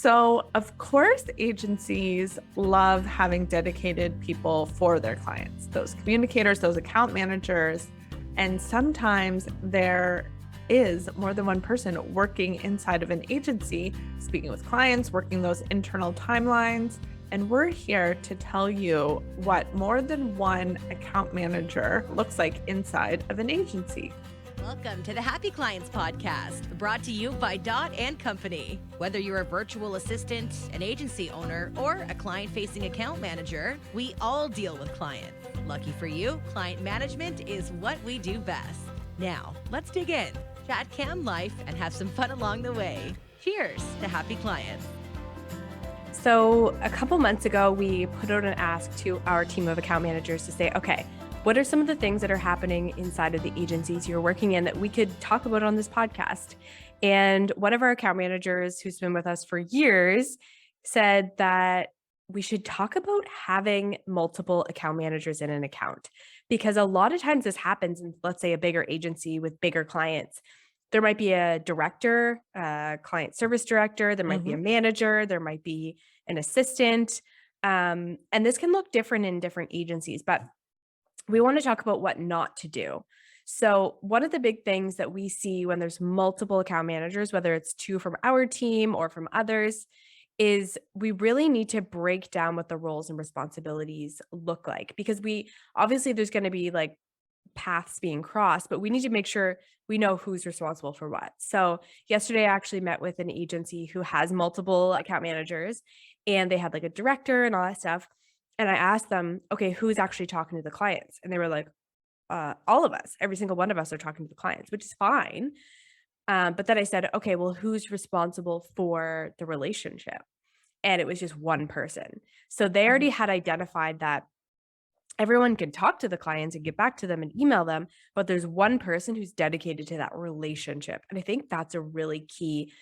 So, of course, agencies love having dedicated people for their clients, those communicators, those account managers. And sometimes there is more than one person working inside of an agency, speaking with clients, working those internal timelines. And we're here to tell you what more than one account manager looks like inside of an agency. Welcome to the Happy Clients Podcast, brought to you by Dot & Company. Whether you're a virtual assistant, an agency owner, or a client-facing account manager, we all deal with clients. Lucky for you, client management is what we do best. Now, let's dig in, chat cam life, and have some fun along the way. Cheers to Happy Clients. So a couple months ago, we put out an ask to our team of account managers to say, okay, what are some of the things that are happening inside of the agencies you're working in that we could talk about on this podcast? And one of our account managers who's been with us for years said that we should talk about having multiple account managers in an account, because a lot of times this happens in, let's say, a bigger agency with bigger clients. There might be a director, a client service director, there might be a manager, there might be an assistant. And this can look different in different agencies, but we want to talk about what not to do. So one of the big things that we see when there's multiple account managers, whether it's two from our team or from others, is we really need to break down what the roles and responsibilities look like, because obviously there's going to be like paths being crossed, but we need to make sure we know who's responsible for what. So yesterday I actually met with an agency who has multiple account managers, and they had like a director and all that stuff. And I asked them, okay, who's actually talking to the clients? And they were like, all of us, every single one of us are talking to the clients, which is fine. But then I said, okay, well, who's responsible for the relationship? And it was just one person. So they already had identified that everyone can talk to the clients and get back to them and email them, but there's one person who's dedicated to that relationship. And I think that's a really key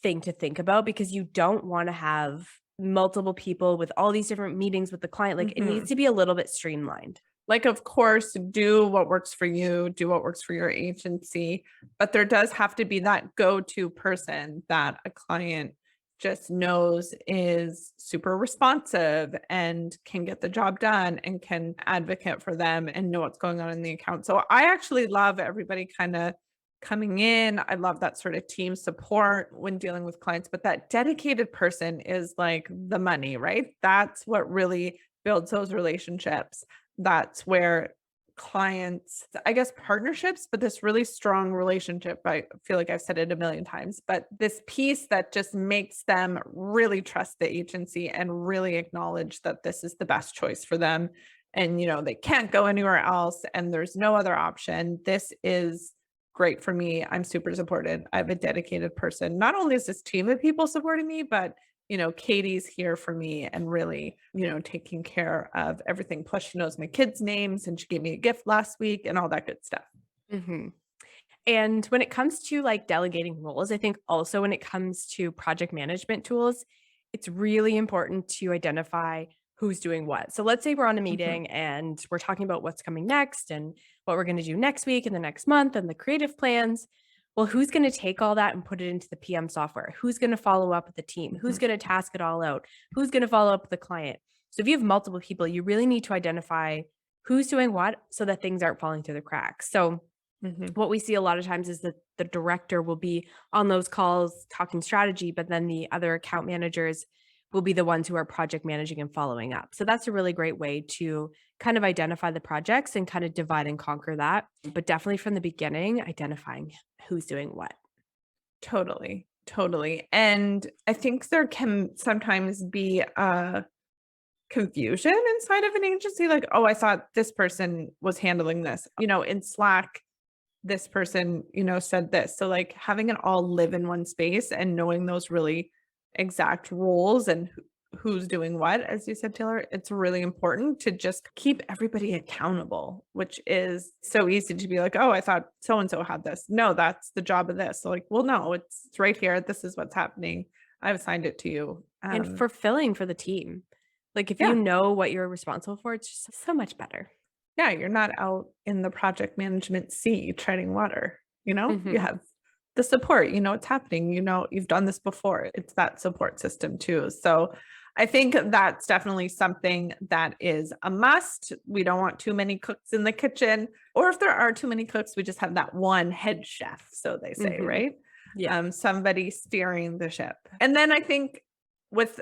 thing to think about, because you don't want to have multiple people with all these different meetings with the client. Like it needs to be a little bit streamlined. Like, of course, do what works for you, do what works for your agency, but there does have to be that go-to person that a client just knows is super responsive and can get the job done and can advocate for them and know what's going on in the account. So I actually love everybody kind of coming in. I love that sort of team support when dealing with clients, but that dedicated person is like the money, right? That's what really builds those relationships. That's where clients, I guess, partnerships, but this really strong relationship. I feel like I've said it a million times, but this piece that just makes them really trust the agency and really acknowledge that this is the best choice for them. And, they can't go anywhere else and there's no other option. This is great for me. I'm super supported. I have a dedicated person. Not only is this team of people supporting me, but Katie's here for me and really, taking care of everything. Plus, she knows my kids' names and she gave me a gift last week and all that good stuff. And when it comes to like delegating roles, I think also when it comes to project management tools, it's really important to identify who's doing what. So let's say we're on a meeting and we're talking about what's coming next and what we're going to do next week and the next month and the creative plans. Well, who's going to take all that and put it into the PM software? Who's going to follow up with the team? Who's going to task it all out? Who's going to follow up with the client? So if you have multiple people, you really need to identify who's doing what so that things aren't falling through the cracks. So what we see a lot of times is that the director will be on those calls talking strategy, but then the other account managers will be the ones who are project managing and following up. So that's a really great way to kind of identify the projects and kind of divide and conquer that. But definitely from the beginning, identifying who's doing what. Totally. And I think there can sometimes be a confusion inside of an agency. Like, oh, I thought this person was handling this, in Slack, this person, said this. So like having it all live in one space and knowing those really exact roles and who's doing what, as you said, Taylor, it's really important to just keep everybody accountable, which is so easy to be like, oh, I thought so-and-so had this. No, that's the job of this. So like, well, no, it's right here. This is what's happening. I've assigned it to you. And fulfilling for the team. Like if you know what you're responsible for, it's just so much better. Yeah, you're not out in the project management sea treading water, you have the support, it's happening, you've done this before. It's that support system too. So I think that's definitely something that is a must. We don't want too many cooks in the kitchen, or if there are too many cooks, we just have that one head chef, so they say, right? Yeah. Somebody steering the ship. And then I think with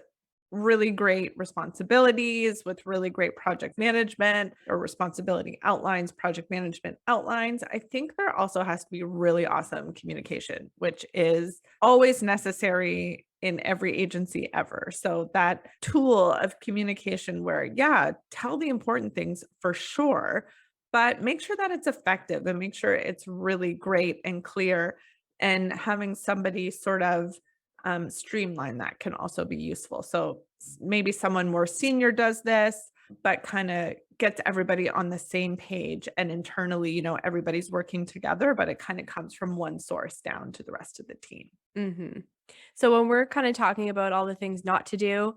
really great responsibilities, with really great project management or responsibility outlines, project management outlines, I think there also has to be really awesome communication, which is always necessary in every agency ever. So that tool of communication where, yeah, tell the important things for sure, but make sure that it's effective and make sure it's really great and clear, and having somebody sort of streamline that can also be useful. So maybe someone more senior does this, but kind of gets everybody on the same page. And internally, everybody's working together, but it kind of comes from one source down to the rest of the team. Mm-hmm. So when we're kind of talking about all the things not to do,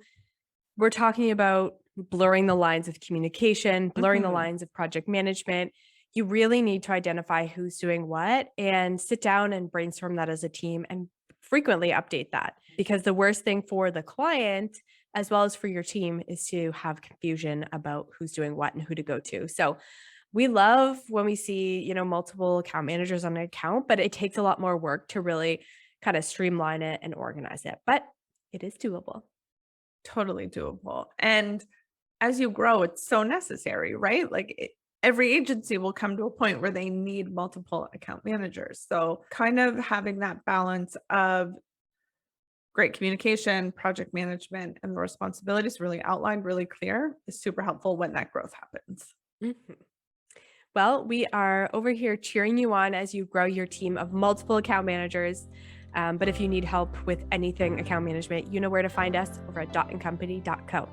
we're talking about blurring the lines of communication, blurring the lines of project management. You really need to identify who's doing what and sit down and brainstorm that as a team and frequently update that, because the worst thing for the client as well as for your team is to have confusion about who's doing what and who to go to. So we love when we see, multiple account managers on an account, but it takes a lot more work to really kind of streamline it and organize it, but it is doable. Totally doable. And as you grow, it's so necessary, right? Like every agency will come to a point where they need multiple account managers. So kind of having that balance of great communication, project management, and the responsibilities really outlined, really clear is super helpful when that growth happens. Mhm. Well, we are over here cheering you on as you grow your team of multiple account managers. But if you need help with anything account management, you know where to find us over at dotandcompany.co.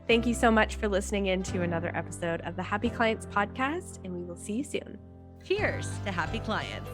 Thank you so much for listening in to another episode of the Happy Clients podcast, and we will see you soon. Cheers to happy clients.